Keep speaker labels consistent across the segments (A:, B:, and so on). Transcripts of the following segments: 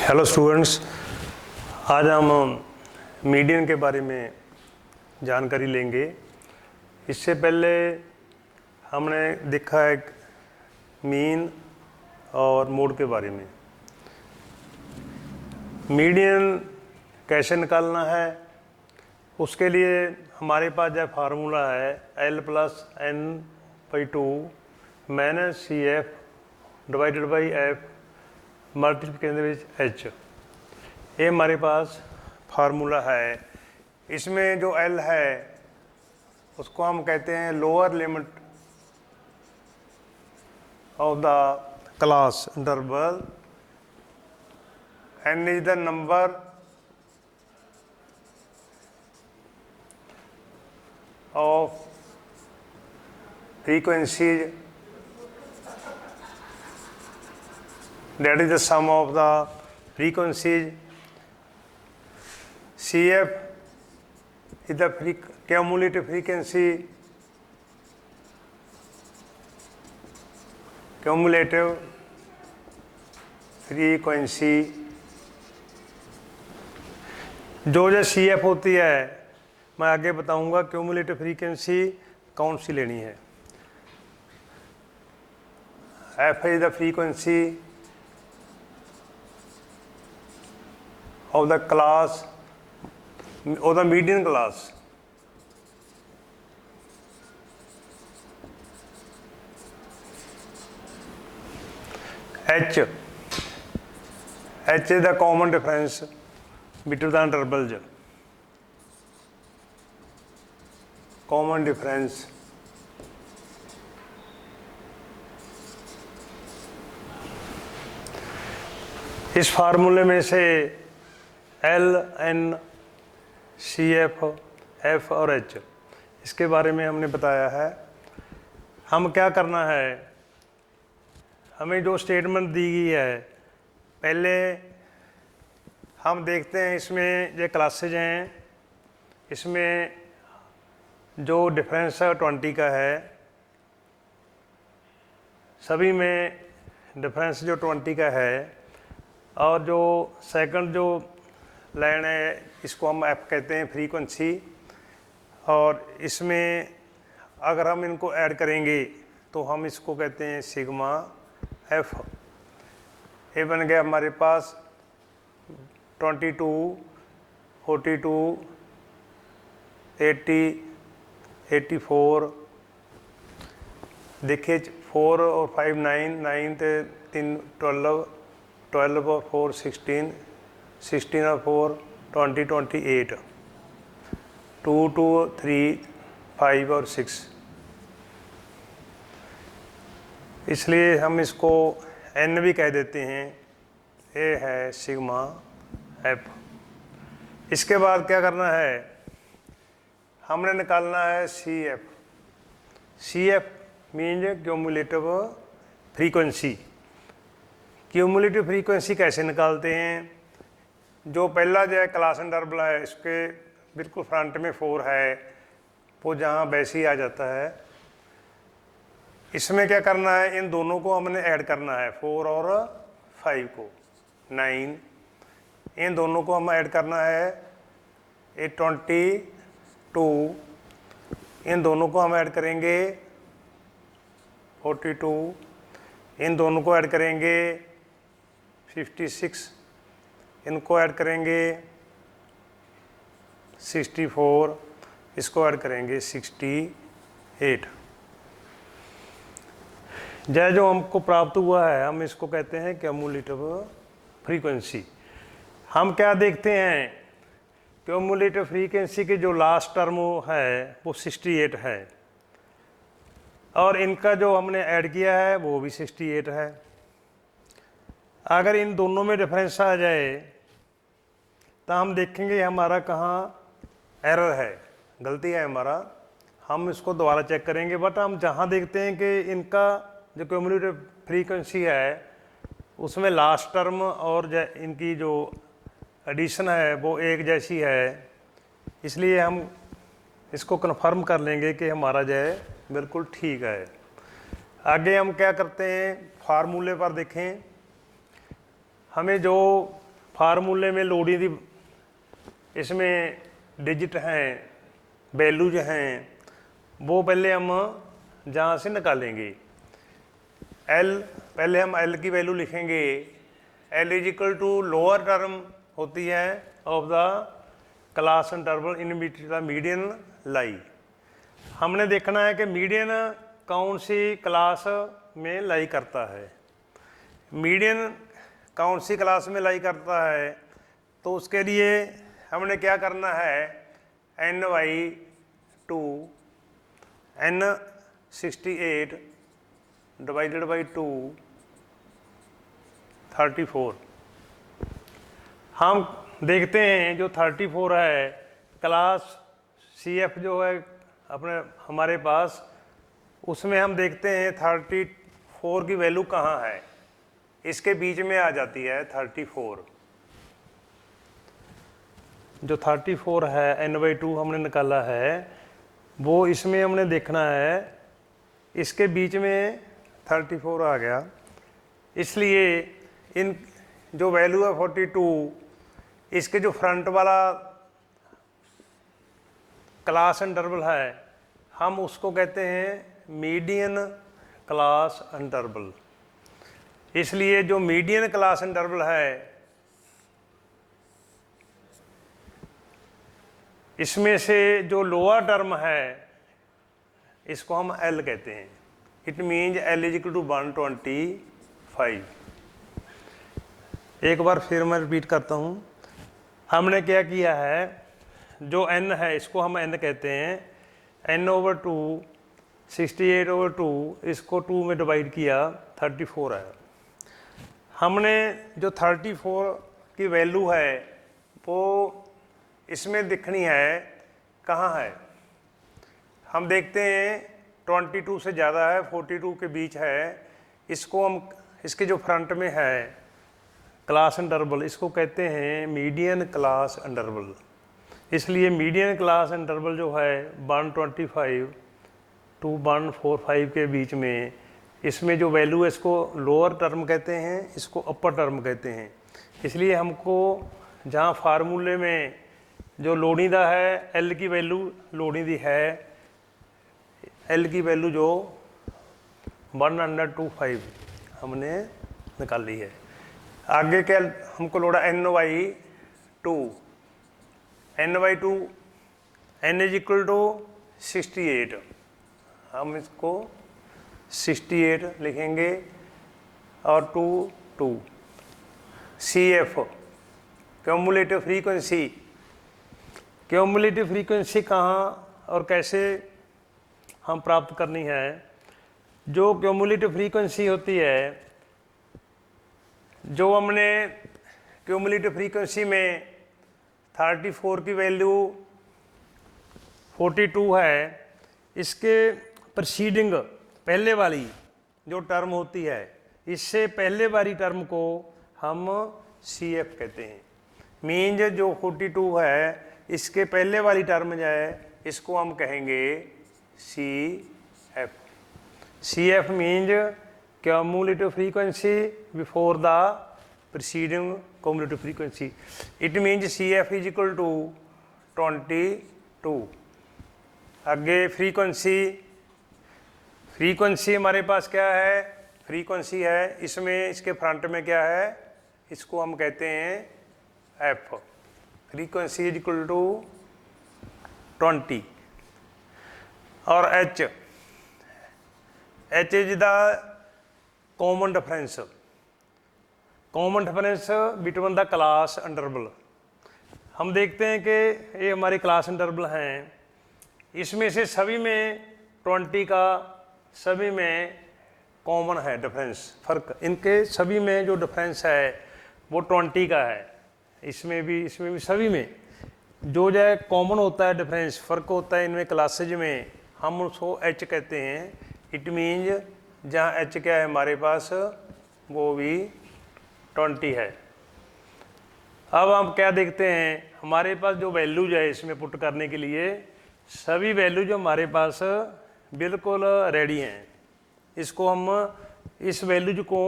A: Hello students, आज हम median के बारे में जानकारी लेंगे। इससे पहले हमने देखा है मीन और मोड के बारे में। मीडियन कैसे निकालना है, उसके लिए हमारे पास जो फार्मूला है L+N/2 - CF divided by F multiplication with H। ये हमारे पास फार्मूला है। इसमें जो L है उसको हम कहते हैं lower limit of the class interval. N is the number of frequencies, that is the sum of the frequencies. CF is the cumulative frequency, cumulative frequency। जो CF होती है मैं आगे बताऊंगा क्यूमुलेटिव फ्रीक्वेंसी कौन सी लेनी है। F is the frequency of the class of the median class। H is the common difference between the intervals, common difference इस फार्मूले में से L, N, CF, F और H इसके बारे में हमने बताया है। हम क्या करना है, हमें जो स्टेटमेंट दी गई है पहले हम देखते हैं। इसमें जो क्लासेज हैं इसमें जो डिफरेंस है 20 का है, सभी में डिफरेंस जो 20 का है। और जो सेकंड जो लाइन है इसको हम F कहते हैं फ्रीक्वेंसी। और इसमें अगर हम इनको ऐड करेंगे तो हम इसको कहते हैं सिग्मा F। ये बन गया हमारे पास 22, 42, 80, 84। देखिए 4 और 5 9, 9 ते 3 12, 12 और 4 16, 16 और 4 20, 28, 2 2 3 5 और 6। इसलिए हम इसको N भी कह देते हैं। ये है सिग्मा F। इसके बाद क्या करना है, हमने निकालना है CF। CF means cumulative frequency. Cumulative frequency कैसे निकालते हैं, जो पहला जो है क्लास इंटरवल है इसके बिल्कुल फ्रंट में 4 है, वो जहाँ वैसे ही आ जाता है। इसमें क्या करना है, इन दोनों को हमने ऐड करना है, 4 और 5 को 9। इन दोनों को हम ऐड करना है 22। इन दोनों को हम ऐड करेंगे 42। इन दोनों को ऐड करेंगे 56। इनको ऐड करेंगे 64। इसको ऐड करेंगे 68। जो हमको प्राप्त हुआ है हम इसको कहते हैं क्यूमुलेटिव फ्रीक्वेंसी। हम क्या देखते हैं, क्यूमुलेटिव फ्रीक्वेंसी की जो लास्ट टर्म है वो 68 है और इनका जो हमने ऐड किया है वो भी 68 है। अगर इन दोनों में डिफरेंस आ जाए तो हम देखेंगे हमारा कहाँ एरर है, गलती है हमारा। हम इसको दोबारा चेक करेंगे, बट हम जहाँ देखते हैं कि इनका जो क्यूमुलेटिव फ्रीक्वेंसी है उसमें लास्ट टर्म और इनकी जो एडिशन है वो एक जैसी है, इसलिए हम इसको कन्फर्म कर लेंगे कि हमारा जो है बिल्कुल ठीक है। आगे हम क्या करते हैं, फार्मूले पर देखें। हमें जो फार्मूले में लोडिंग दी इसमें डिजिट हैं, वैल्यूज हैं, वो पहले हम जहाँ से निकालेंगे। एल, पहले हम एल की वैल्यू लिखेंगे। L is equal to lower term होती है of the class interval in the median lie. हमने देखना है कि मीडियन कौन सी क्लास में लाई करता है। मीडियन कौन सी क्लास में लाई करता है, तो उसके लिए हमने क्या करना है, n/2 n68 डिवाइडेड बाई 2 34। हम देखते हैं जो 34 है क्लास CF जो है अपने हमारे पास, उसमें हम देखते हैं 34 की वैल्यू कहाँ है, इसके बीच में आ जाती है 34। जो 34 है n/2 हमने निकाला है, वो इसमें हमने देखना है, इसके बीच में 34 आ गया। इसलिए इन जो वैल्यू है 42, इसके जो फ्रंट वाला क्लास इंटरवल है हम उसको कहते हैं मीडियन क्लास इंटरवल। इसलिए जो मीडियन क्लास इंटरवल है इसमें से जो लोअर टर्म है इसको हम एल कहते हैं। It means L is equal to 125। एक बार फिर मैं रिपीट करता हूँ। हमने क्या किया है, जो n है इसको हम n कहते हैं, n/2 68/2, इसको 2 में डिवाइड किया 34 है। हमने जो 34 की वैल्यू है वो इसमें दिखनी है, कहाँ है, हम देखते हैं 22 से ज़्यादा है, 42 के बीच है। इसको हम, इसके जो फ्रंट में है क्लास इंटरवल, इसको कहते हैं मीडियन क्लास इंटरवल। इसलिए मीडियन क्लास इंटरवल जो है 125 to 145 के बीच में, इसमें जो वैल्यू है इसको लोअर टर्म कहते हैं, इसको अपर टर्म कहते हैं। इसलिए हमको जहाँ फार्मूले में जो लोड़ींदा है एल की वैल्यू लोड़ींदी है, एल की वैल्यू जो 125 हमने निकाली है। आगे क्या हमको लोड़ा n/2, n/2 n is equal to 68, हम इसको 68 लिखेंगे और 2 CF cumulative frequency. Cumulative frequency कहाँ और कैसे हम प्राप्त करनी है। जो क्यूमुलेटिव फ्रीक्वेंसी होती है, जो हमने क्यूमुलेटिव फ्रीक्वेंसी में 34 की वैल्यू 42 है, इसके प्रीसीडिंग पहले वाली जो टर्म होती है, इससे पहले वाली टर्म को हम CF कहते हैं। मीन्स जो 42 है इसके पहले वाली टर्म जो है इसको हम कहेंगे CF। CF means cumulative frequency before the preceding cumulative frequency. It means CF is equal to 22। आगे फ्रीक्वेंसी, फ्रीक्वेंसी हमारे पास क्या है, फ्रीक्वेंसी है, इसमें इसके फ्रंट में क्या है, इसको हम कहते हैं F। Frequency is equal to 20 और H is the common difference, common difference between the class interval. हम देखते हैं कि ये हमारे क्लास इंटरवल हैं, इसमें से सभी में 20 का सभी में कॉमन है डिफरेंस, फ़र्क इनके सभी में जो डिफरेंस है वो 20 का है। इसमें भी सभी में जो है कॉमन होता है, डिफरेंस फ़र्क होता है इनमें क्लासेज में, हम उसको H कहते हैं। इट मीन्स जहाँ H क्या है हमारे पास, वो भी 20 है। अब हम क्या देखते हैं, हमारे पास जो वैल्यूज है इसमें पुट करने के लिए, सभी वैल्यू जो हमारे पास बिल्कुल रेडी हैं, इसको हम इस वैल्यूज को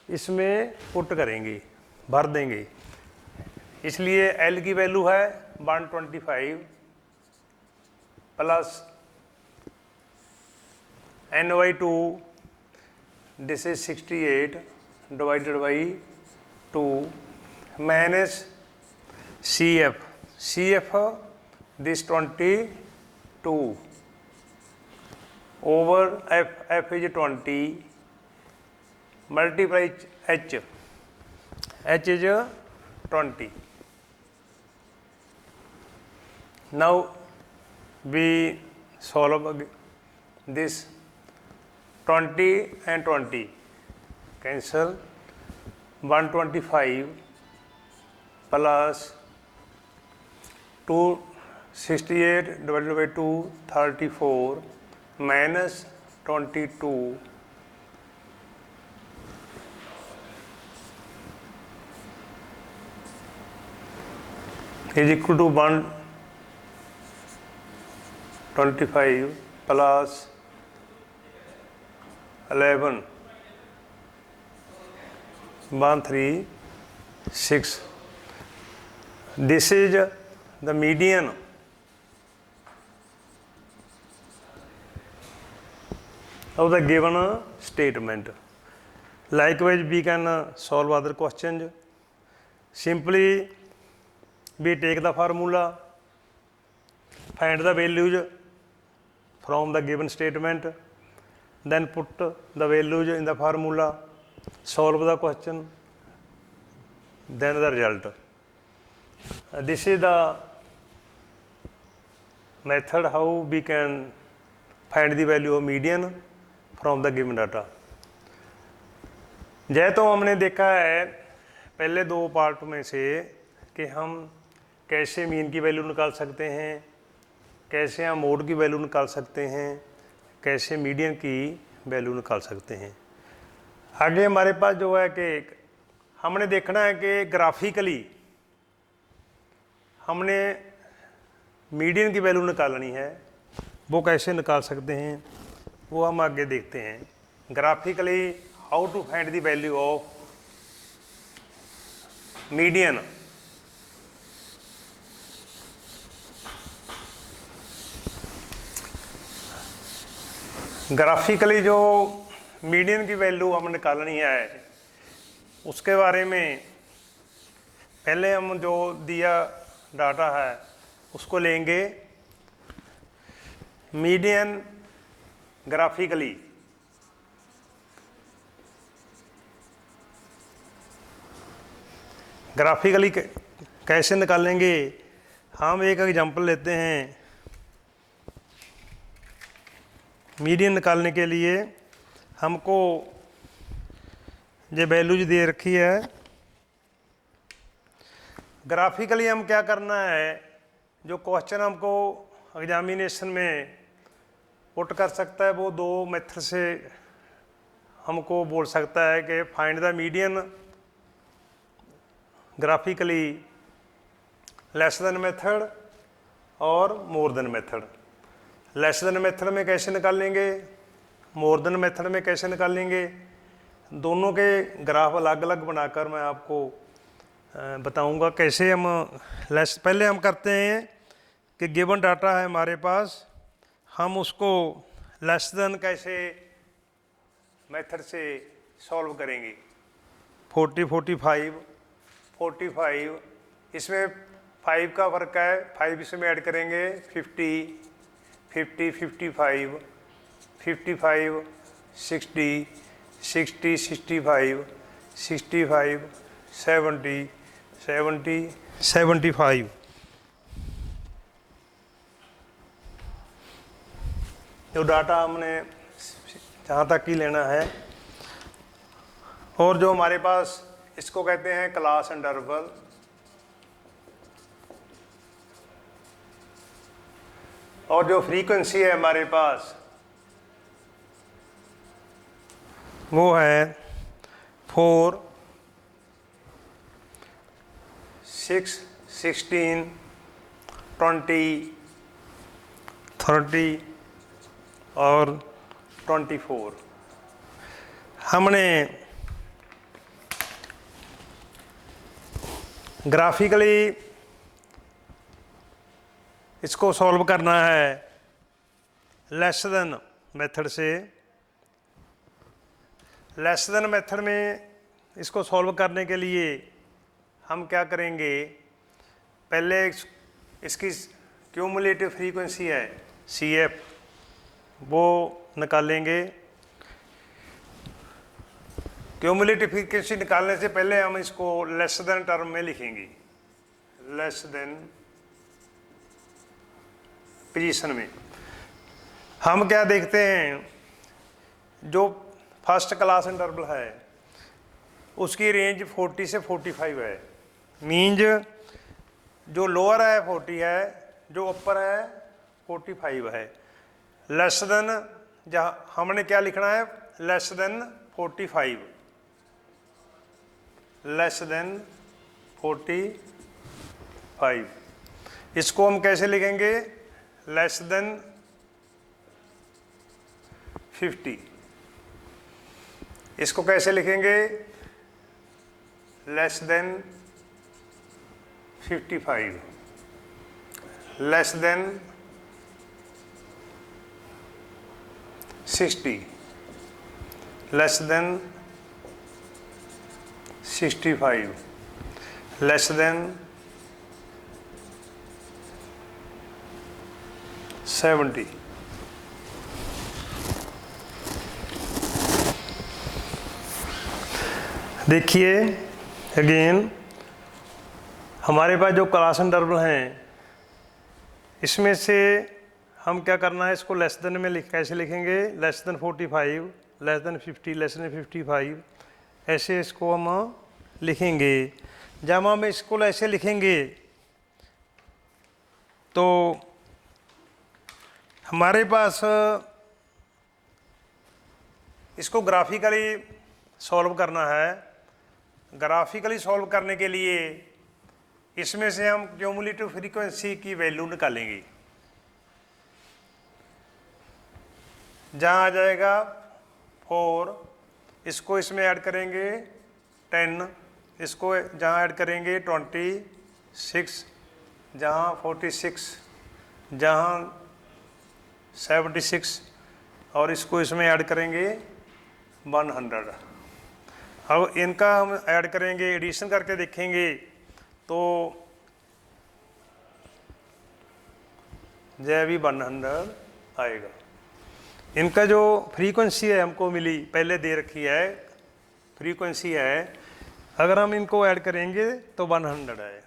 A: इसमें पुट करेंगे, भर देंगे। इसलिए L की वैल्यू है 125 plus N/2, this is 68 divided by 2 minus CF this 22 over F is 20 multiply H is 20. Now we solve this 20 and 20 cancel 125 plus 268 divided by 2 34 minus 22 is equal to 125 plus 11 136. This is the median of the given statement. Likewise, we can solve other questions. Simply we take the formula, find the values from the given statement, then put the values in the formula, solve the question, then the result. This is the method how we can find the value of median from the given data. जय तो हमने देखा है पहले दो part में से कि हम कैसे मीन की वैल्यू निकाल सकते हैं, कैसे हम मोड की वैल्यू निकाल सकते हैं, कैसे मीडियन की वैल्यू निकाल सकते हैं। आगे हमारे पास जो है कि हमने देखना है कि ग्राफिकली हमने मीडियन की वैल्यू निकालनी है, वो कैसे निकाल सकते हैं वो हम आगे देखते हैं। Graphically how to find the value of median. Graphically जो मीडियन की वैल्यू हम निकालनी है उसके बारे में पहले हम जो दिया डाटा है उसको लेंगे। मीडियन ग्राफिकली कैसे निकालेंगे, हम एक एग्जांपल लेते हैं। मीडियन निकालने के लिए हमको ये वैल्यूज दे रखी है। ग्राफिकली हम क्या करना है, जो क्वेश्चन हमको एग्जामिनेशन में पुट कर सकता है वो दो मेथड से हमको बोल सकता है कि find the median graphically, less than method और more than method. Less than method में कैसे निकालेंगे, मोर देन मेथड में कैसे निकालेंगे, दोनों के ग्राफ अलग अलग बनाकर मैं आपको बताऊंगा कैसे हम पहले हम करते हैं कि गिवन डाटा है हमारे पास, हम उसको लेस देन कैसे मेथड से सॉल्व करेंगे। 45 इसमें 5 का फ़र्क है, 5 इसमें ऐड करेंगे 50 55 55 60 60 65 65 70 70 75। जो डाटा हमने जहाँ तक ही लेना है, और जो हमारे पास इसको कहते हैं क्लास इंटरवल। और जो फ्रीक्वेंसी है हमारे पास वो है 4 6 16 20 30 और 24। हमने ग्राफिकली इसको सॉल्व करना है लेस देन मेथड से। लेस देन मेथड में इसको सॉल्व करने के लिए हम क्या करेंगे, पहले इसकी क्यूमुलेटिव फ्रीक्वेंसी है CF, वो निकालेंगे। क्यूमुलेटिव फ्रीक्वेंसी निकालने से पहले हम इसको लेस देन टर्म में लिखेंगे, लेस देन पोजीशन में। हम क्या देखते हैं, जो फर्स्ट क्लास इंटरवल है उसकी रेंज 40 से 45 है। मीन्स जो लोअर है 40 है, जो ऊपर है 45 है। लेस देन, जहाँ हमने क्या लिखना है, लेस देन 45, लेस देन 45। इसको हम कैसे लिखेंगे, लेस देन 50। इसको कैसे लिखेंगे, less than 55, less than 60, less than 65, less than 70। देखिए अगेन, हमारे पास जो क्लास इंटरवल हैं इसमें से हम क्या करना है, इसको लेस देन में कैसे लिखेंगे, less than 45, less than 50, less than 55, ऐसे इसको हम लिखेंगे। जब हम इसको ऐसे लिखेंगे तो हमारे पास इसको ग्राफिकली सॉल्व करना है। ग्राफिकली सॉल्व करने के लिए इसमें से हम क्यूमुलेटिव फ्रीक्वेंसी की वैल्यू निकालेंगे। जहाँ आ जाएगा 4, इसको इसमें ऐड करेंगे 10, इसको जहाँ ऐड करेंगे 26, जहाँ 46, जहाँ 76, और इसको इसमें ऐड करेंगे 100। अब इनका हम ऐड करेंगे, एडिशन करके देखेंगे तो जय भी 100 आएगा। इनका जो फ्रीक्वेंसी है हमको मिली, पहले दे रखी है फ्रीक्वेंसी है, अगर हम इनको ऐड करेंगे तो 100 है।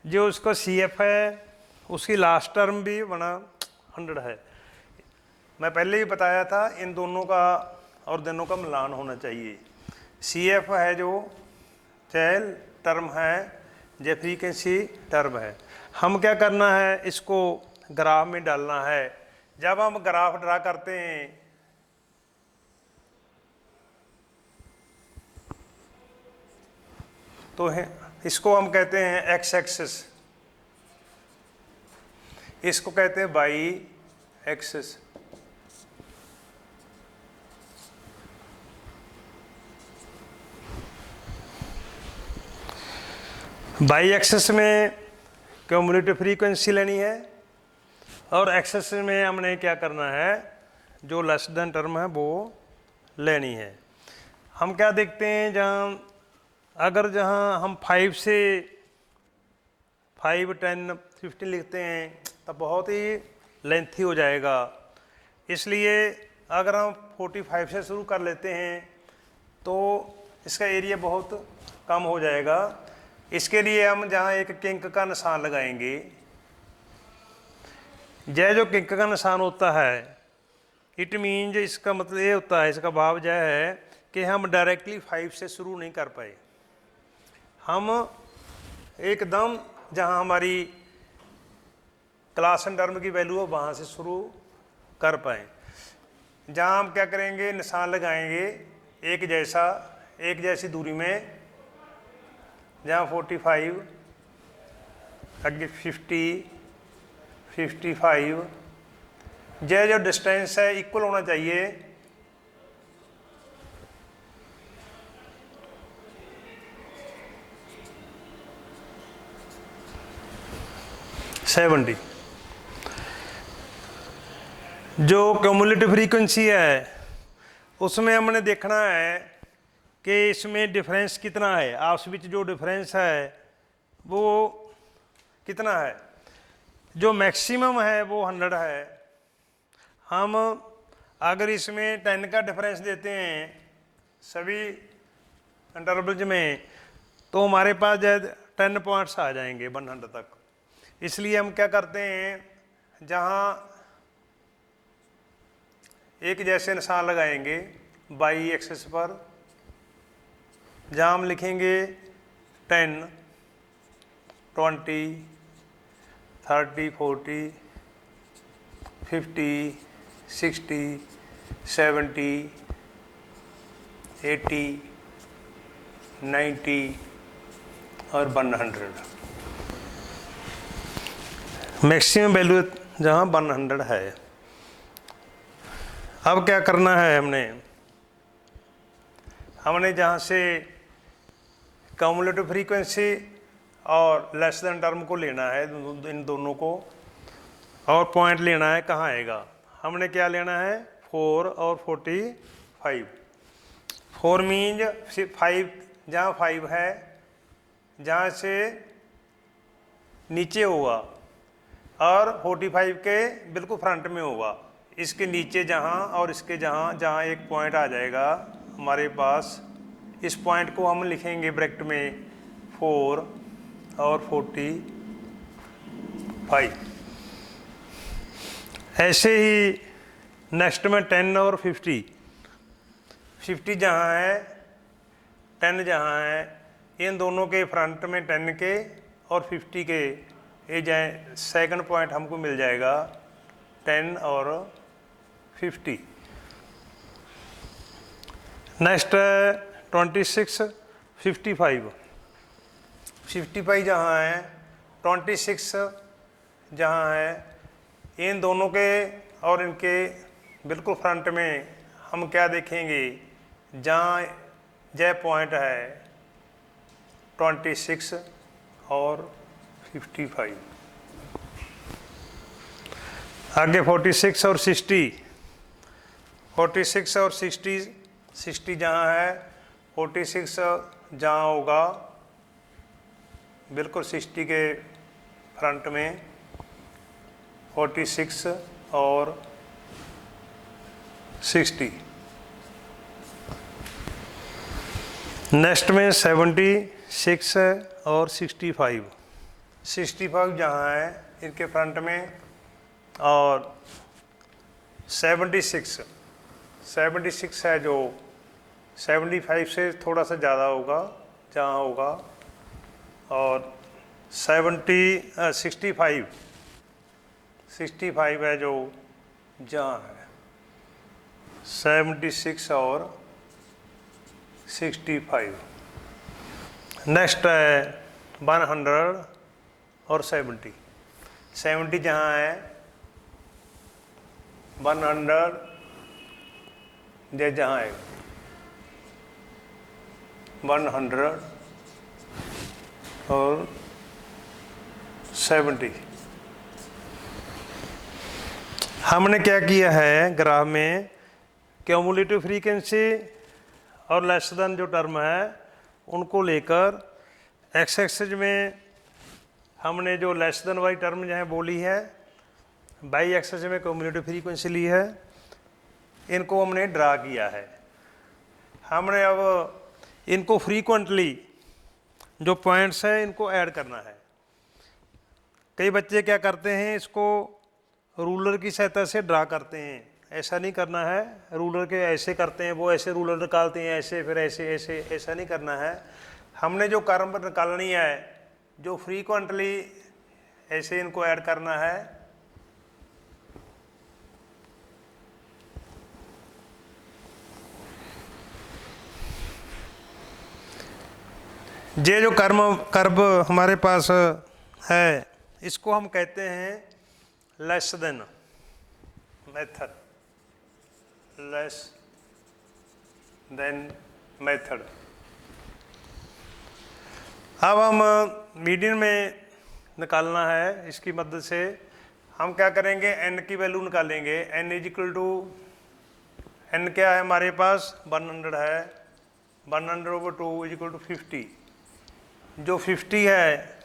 A: जो उसका CF है उसकी लास्ट टर्म भी 100 है। मैं पहले ही बताया था, इन दोनों का और दोनों का मिलान होना चाहिए। CF है जो चैल टर्म है, जो फ्रीक्वेंसी टर्म है। हम क्या करना है, इसको ग्राफ में डालना है। जब हम ग्राफ ड्रा करते हैं तो इसको हम कहते हैं एक्स एक्सिस, इसको कहते हैं वाई एक्सिस। वाई एक्सिस में क्यूमुलेटिव फ्रीक्वेंसी लेनी है और एक्सिस में हमने क्या करना है, जो लेस देन टर्म है वो लेनी है। हम क्या देखते हैं, जहाँ हम 5 से 5, 10, 15 लिखते हैं तो बहुत ही लेंथी हो जाएगा। इसलिए अगर हम 45 से शुरू कर लेते हैं तो इसका एरिया बहुत कम हो जाएगा। इसके लिए हम जहाँ एक किंक का निशान लगाएंगे, यह जो किंक का निशान होता है, इट मीन्स इसका मतलब ये होता है, इसका भाव यह है कि हम डायरेक्टली 5 से शुरू नहीं कर पाए। हम एकदम जहाँ हमारी क्लास एंड टर्म की वैल्यू है वहाँ से शुरू कर पाए। जहाँ हम क्या करेंगे, निशान लगाएंगे एक जैसी दूरी में, जहाँ 45, आगे 50, 55, यह जो डिस्टेंस है इक्वल होना चाहिए 70। जो क्यूमुलेटिव फ्रीक्वेंसी है उसमें हमने देखना है कि इसमें डिफरेंस कितना है, आपस में जो डिफरेंस है वो कितना है। जो मैक्सिमम है वो 100 है। हम अगर इसमें 10 का डिफरेंस देते हैं सभी इंटरवल्स में तो हमारे पास 10 पॉइंट्स आ जाएंगे 100 तक। इसलिए हम क्या करते हैं, जहाँ एक जैसे निशान लगाएंगे बाई एक्सिस पर, जहाँ हम लिखेंगे 10, 20, 30, 40, 50, 60, 70, 80, 90 और 100। मैक्सिमम वैल्यू जहाँ 100 है। अब क्या करना है, हमने जहाँ से क्यूमुलेटिव फ्रीक्वेंसी और लेस देन टर्म को लेना है, इन दोनों को, और पॉइंट लेना है कहाँ आएगा। हमने क्या लेना है, 4 और 45। 4 मीन्स 5, जहाँ 5 है जहाँ से नीचे होगा, और 45 के बिल्कुल फ्रंट में होगा। इसके नीचे जहाँ और इसके जहाँ एक पॉइंट आ जाएगा हमारे पास, इस पॉइंट को हम लिखेंगे ब्रैकेट में 4 और 45। ऐसे ही नेक्स्ट में 10 और 50। 50 जहाँ है, 10 जहाँ है, इन दोनों के फ्रंट में 10 के और 50 के ये जाए सेकंड पॉइंट हमको मिल जाएगा 10 और 50। नेक्स्ट 26, 55। 55 जहाँ है, 26 जहाँ है, इन दोनों के और इनके बिल्कुल फ्रंट में हम क्या देखेंगे, जहाँ यह पॉइंट है 26 और 55। आगे 46 और 60। 46 और 60 जहाँ है, 46 जहाँ होगा बिल्कुल 60 के फ्रंट में, 46 और 60। नेक्स्ट में 76 और 65। 65 जहाँ है इनके फ्रंट में, और 76 है जो 75 से थोड़ा सा ज़्यादा होगा जहाँ होगा, और 65 है जो जहाँ है, 76 और 65। नेक्स्ट है 100 और 70। 70 जहाँ है, 100 जहाँ है, 100 और 70। हमने क्या किया है ग्राफ में, क्यूमुलेटिव फ्रीक्वेंसी और लेस देन जो टर्म है उनको लेकर एक्स एक्सिस में हमने जो लेस देन वाली टर्म जो है बोली है, बाई एक्सिस में क्यूमुलेटिव फ्रीक्वेंसी ली है, इनको हमने ड्रा किया है। हमने अब इनको फ्रीक्वेंटली जो पॉइंट्स हैं इनको ऐड करना है। कई बच्चे क्या करते हैं, इसको रूलर की सहायता से ड्रा करते हैं। ऐसा नहीं करना है, रूलर के ऐसे करते हैं, वो ऐसे रूलर निकालते हैं, ऐसे फिर ऐसे ऐसे, ऐसा नहीं करना है। हमने जो कर्व निकालनी है, जो फ्रीक्वेंटली ऐसे इनको ऐड करना है। ये जो कर्व हमारे पास है इसको हम कहते हैं less than method, less than method. अब हम मीडियन में निकालना है। इसकी मदद से हम क्या करेंगे, n की वैल्यू निकालेंगे। n is equal to, n क्या है हमारे पास, 100 है। 100/2 इज इक्वल टू 50। जो 50 है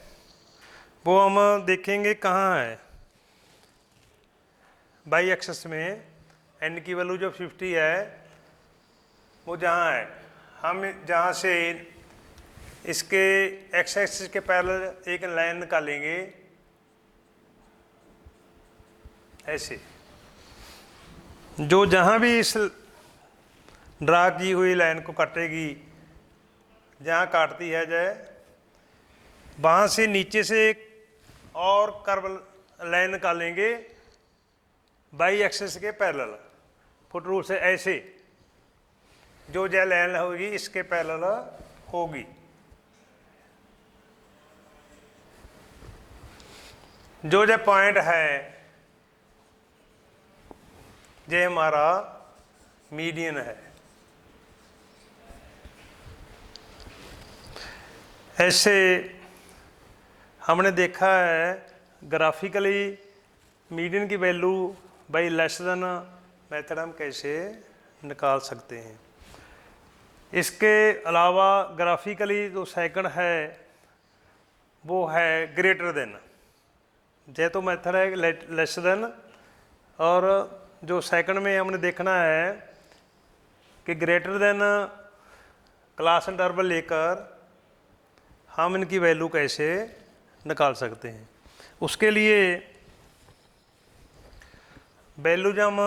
A: वो हम देखेंगे कहाँ है, बाई एक्सेस में। n की वैल्यू जो 50 है वो जहाँ है, हम जहाँ से इसके एक्स एक्सिस के पैरेलल एक लाइन निकालेंगे ऐसे, जो जहाँ भी इस ड्रा की हुई लाइन को काटेगी, जहाँ काटती है जाए, वहाँ से नीचे से एक और कर्व लाइन निकालेंगे बाई एक्सिस के पैरेलल, फुट रूल से ऐसे, जो लाइन होगी इसके पैरेलल होगी। जो पॉइंट है ये हमारा मीडियन है। ऐसे हमने देखा है ग्राफिकली मीडियन की value by less than method हम कैसे निकाल सकते हैं। इसके अलावा ग्राफिकली जो सेकंड है वो है ग्रेटर देन, जे तो मेथड है लेस देन, और जो सेकंड में हमने देखना है कि ग्रेटर देन क्लास इंटरवल लेकर हम इनकी वैल्यू कैसे निकाल सकते हैं। उसके लिए वैल्यू जब हम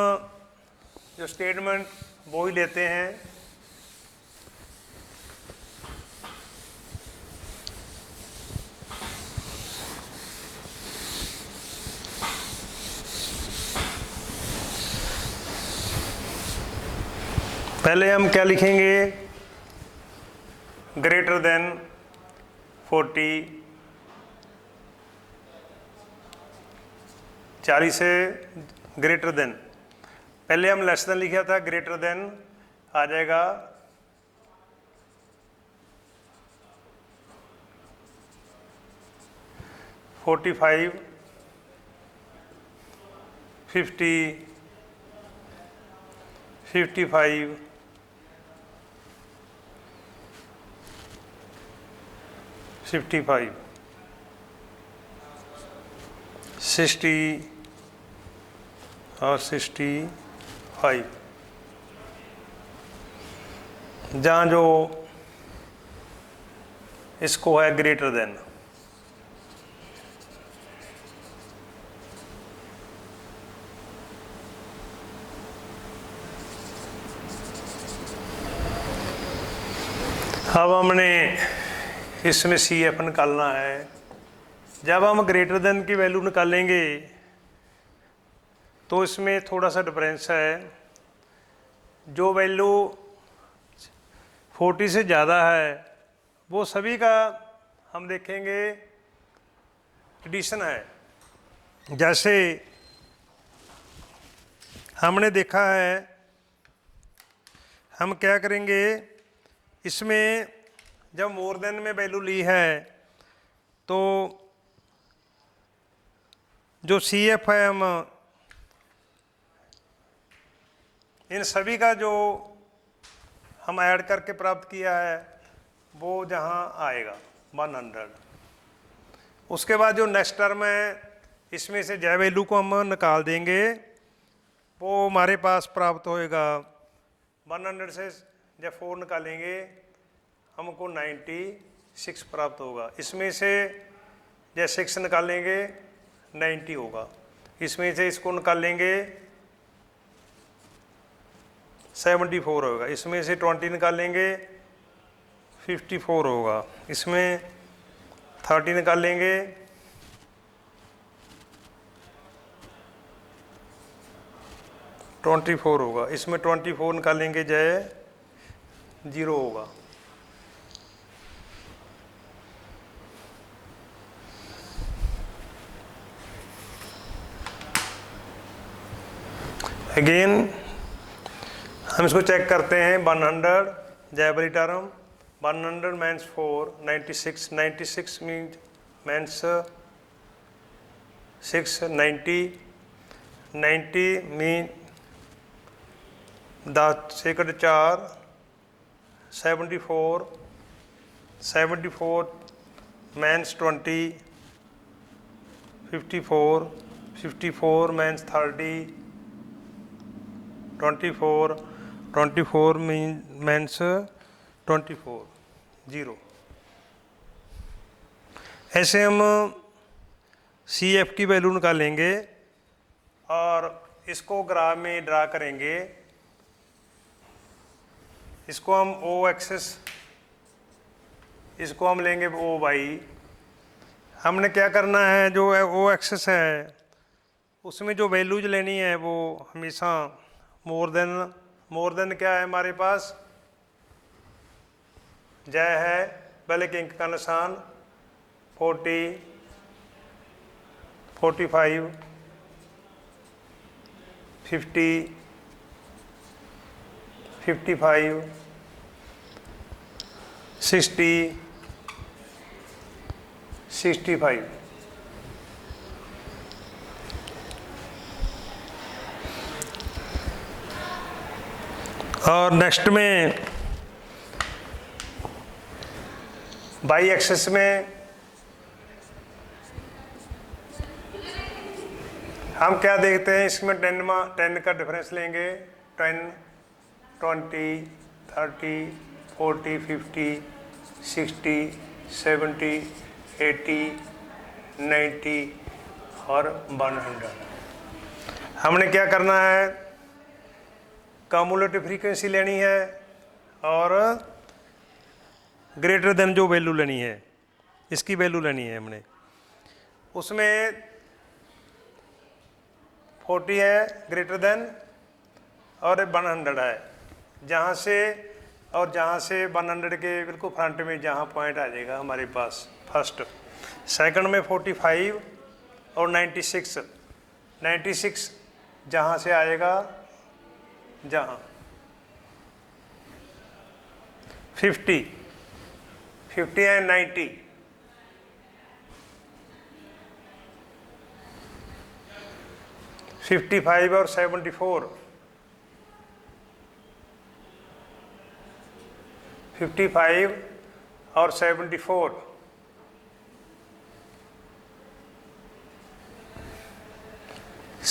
A: जो स्टेटमेंट वो ही लेते हैं। पहले हम क्या लिखेंगे, ग्रेटर देन 40, 40 से ग्रेटर देन, पहले हम लेस देन लिखा था, ग्रेटर देन आ जाएगा 45, 50, 55, 55, 60 और 65, जहाँ जो इसको है ग्रेटर देन। अब हमने इसमें सी एफ निकालना है। जब हम ग्रेटर देन की वैल्यू निकालेंगे तो इसमें थोड़ा सा डिफरेंस है। जो वैल्यू 40 से ज़्यादा है वो सभी का हम देखेंगे एडिशन है। जैसे हमने देखा है, हम क्या करेंगे, इसमें जब मोर देन में वैल्यू ली है तो जो सी एफ है हम इन सभी का जो हम ऐड करके प्राप्त किया है वो जहाँ आएगा 100। उसके बाद जो नेक्स्ट टर्म है इसमें से जय वैल्यू को हम निकाल देंगे, वो हमारे पास प्राप्त होएगा 100 से जब 4 निकालेंगे हमको 96 प्राप्त होगा। इसमें से जब 6 निकालेंगे 90 होगा। इसमें से इसको निकालेंगे 74 होगा। इसमें से 20 निकालेंगे 54 होगा। इसमें 30 निकालेंगे 24 होगा। इसमें 24 निकालेंगे जय 0 होगा। अगेन हम इसको चेक करते हैं। 100 जयबरी term, 100 means 4, 96 means 690 90 mean 10 second 4 74 74 minus 20 54 54 minus 30 24 24 minus 24 0। ऐसे हम सी एफ की वैल्यू निकालेंगे और इसको ग्राफ में ड्रा करेंगे। इसको हम ओ एक्सेस, इसको हम लेंगे ओ वाई। हमने क्या करना है, जो है ओ एक्सेस है उसमें जो वैल्यूज लेनी है वो हमेशा मोर देन क्या है हमारे पास, जय है पहले किंक का निशान 40 45 50 55 60 65। और नेक्स्ट में बाई एक्सेस में हम क्या देखते हैं, इसमें 10 का डिफरेंस लेंगे। 10 20 30 40 50 60 70 80 90 और 100। हमने क्या करना है, कम्युलेटिव फ्रीक्वेंसी लेनी है और ग्रेटर देन जो वैल्यू लेनी है इसकी वैल्यू लेनी है हमने। उसमें 40 है ग्रेटर देन और 100 है, जहाँ से 100 के बिल्कुल फ्रंट में जहाँ पॉइंट आ जाएगा हमारे पास फर्स्ट। सेकंड में 45 और 96 जहाँ से आएगा, जहाँ 50 एंड 90 55 और 74 55 और 74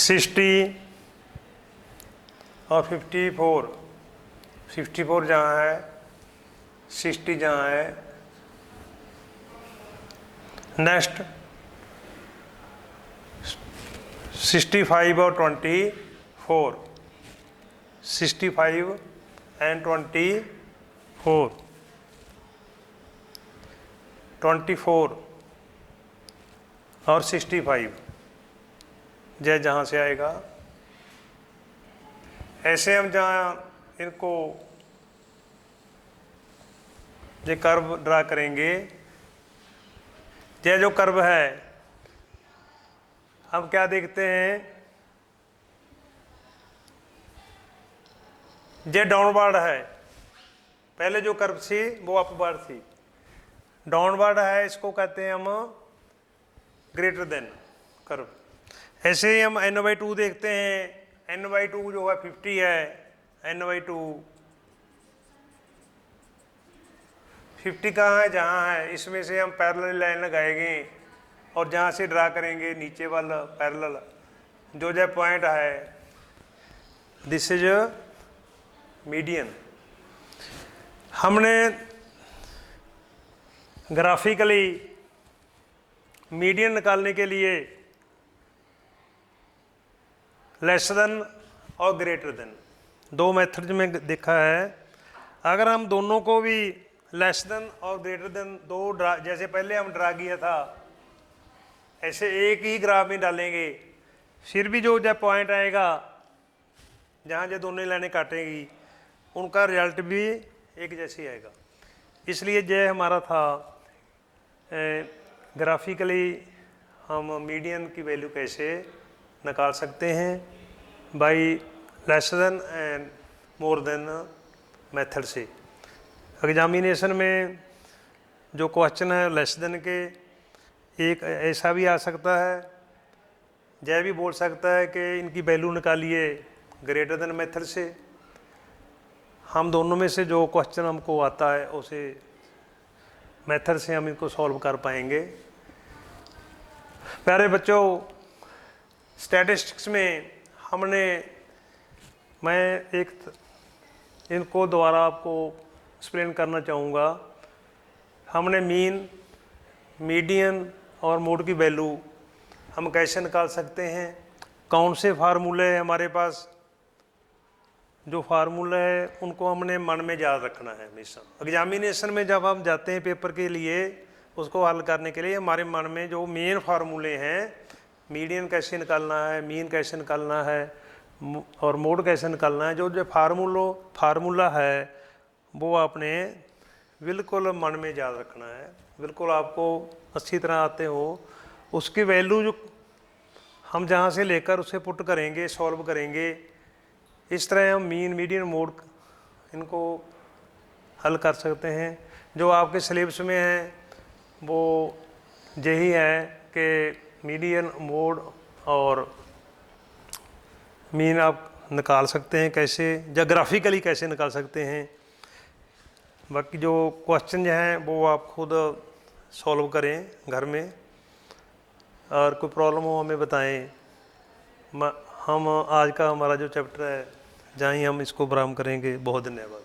A: 60 और 54 जहाँ है 60 जहाँ है। नेक्स्ट 65 और 24 65 एंड 24 और 65 जहाँ से आएगा। ऐसे हम जहाँ इनको ये कर्व ड्रा करेंगे, ये जो कर्व है हम क्या देखते हैं, ये डाउनवर्ड है। पहले जो कर्व थी वो अपवर्ड थी, डाउनवर्ड है, इसको कहते हैं हम ग्रेटर देन कर्व। ऐसे ही हम n/2 देखते हैं, n/2 जो है 50 है, n/2 50 कहाँ है, जहाँ है इसमें से हम पैरेलल लाइन लगाएंगे और जहाँ से ड्रा करेंगे नीचे वाला पैरेलल जो पॉइंट है, दिस इज मीडियन। हमने ग्राफिकली मीडियन निकालने के लिए लेस देन और ग्रेटर देन दो मेथड में देखा है। अगर हम दोनों को भी लेस देन और ग्रेटर देन दो ड्रा, जैसे पहले हम ड्रा किया था ऐसे एक ही ग्राफ में डालेंगे, फिर भी जो पॉइंट आएगा जहाँ जो दोनों लाइनें काटेंगी उनका रिजल्ट भी एक जैसी आएगा। इसलिए जो हमारा था ग्राफिकली हम मीडियन की वैल्यू कैसे निकाल सकते हैं, by less than and more than method से। एग्जामिनेशन में जो क्वेश्चन है लेस देन के, एक ऐसा भी आ सकता है जय भी बोल सकता है कि इनकी वैल्यू निकालिए ग्रेटर देन मेथड से। हम दोनों में से जो क्वेश्चन हमको आता है उसे मेथड से हम इनको सॉल्व कर पाएंगे। प्यारे बच्चों, स्टैटिस्टिक्स में मैं एक इनको दोबारा आपको एक्सप्लेन करना चाहूँगा। हमने मीन, मीडियन और मोड की वैल्यू हम कैसे निकाल सकते हैं, कौन से फार्मूले हैं हमारे पास। जो फार्मूला है उनको हमने मन में याद रखना है हमेशा। एग्जामिनेशन में जब हम जाते हैं पेपर के लिए, उसको हल करने के लिए हमारे मन में जो मेन फार्मूले हैं, मीडियन कैसे निकालना है, मीन कैसे निकालना है और मोड कैसे निकालना है, जो जो फार्मूला है वो आपने बिल्कुल मन में याद रखना है। बिल्कुल आपको अच्छी तरह आते हो। उसकी वैल्यू जो हम जहाँ से लेकर उसे पुट करेंगे, सॉल्व करेंगे, इस तरह हम मीन, मीडियन, मोड इनको हल कर सकते हैं। जो आपके सिलेबस में है वो यही है कि मीडियन, मोड और मीन आप निकाल सकते हैं कैसे, या ग्राफिकली कैसे निकाल सकते हैं। बाकी जो क्वेश्चन हैं वो आप खुद सॉल्व करें घर में, और कोई प्रॉब्लम हो हमें बताएं। हम आज का हमारा जो चैप्टर है जहाँ ही हम इसको बरामद करेंगे। बहुत धन्यवाद।